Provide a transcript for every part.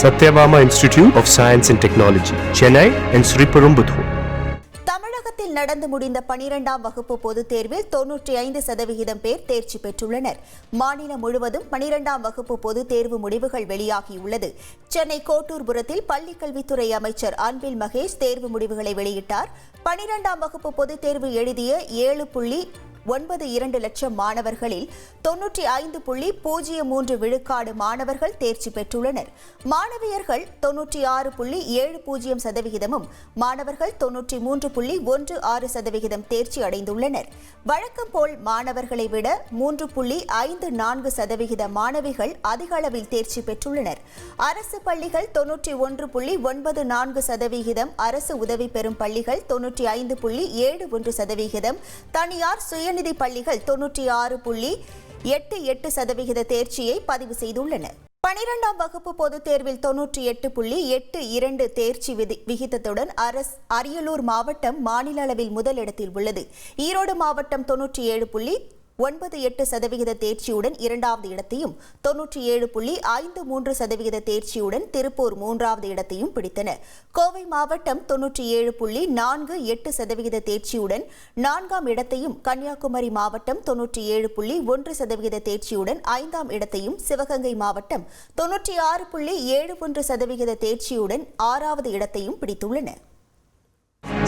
Satyabama Institute of Science and Technology, Chennai and Sriperumbudur. தமிழகத்தில் நடந்து முடிந்த 12ஆம் வகுப்பு பொதுத் தேர்வில் 95% பேர் தேர்ச்சி பெற்றுள்ளனர். மாநிலம் முழுவதும் 12ஆம் வகுப்பு பொதுத் தேர்வு முடிவுகள் வெளியாகியுள்ளது. சென்னை கோட்டூர்புரத்தில் பள்ளிக்கல்வித்துறை அமைச்சர் அன்பில் மகேஷ் தேர்வு முடிவுகளை வெளியிட்டார். 12ஆம் வகுப்பு பொதுத் தேர்வு எழுதிய 7.92 லட்சம் மாணவர்களில் 95.03 விழுக்காடு மாணவர்கள் தேர்ச்சி பெற்றுள்ளனர். மாணவியர்கள் 96.70%, மாணவர்கள் 93.16% தேர்ச்சி அடைந்துள்ளனர். வழக்கம் போல் மாணவர்களை விட 3.54% மாணவிகள் அதிக அளவில் தேர்ச்சி பெற்றுள்ளனர். அரசு பள்ளிகள் 91.94%, அரசு உதவி பெறும் பள்ளிகள் 95.71%, தனியார் சுயநிதி பள்ளிகள் 96.88% தேர்ச்சியை பதிவு செய்துள்ளன. 12ஆம் வகுப்பு பொதுத் தேர்வில் 98.82 தேர்ச்சி விகிதத்துடன் அரியலூர் மாவட்டம் மாநில அளவில் முதலிடத்தில் உள்ளது. ஈரோடு மாவட்டம் 97.98% தேர்ச்சியுடன் இரண்டாவது இடத்தையும், 97.53% தேர்ச்சியுடன் திருப்பூர் மூன்றாவது இடத்தையும் பிடித்தன. கோவை மாவட்டம் 97.48% தேர்ச்சியுடன் நான்காம் இடத்தையும், கன்னியாகுமரி மாவட்டம் 97.1% தேர்ச்சியுடன் ஐந்தாம் இடத்தையும், சிவகங்கை மாவட்டம் 96.71% தேர்ச்சியுடன் ஆறாவது இடத்தையும் பிடித்துள்ளன.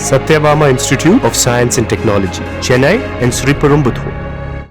Satyabama Institute of Science and Technology, Chennai and Sriperumbudur.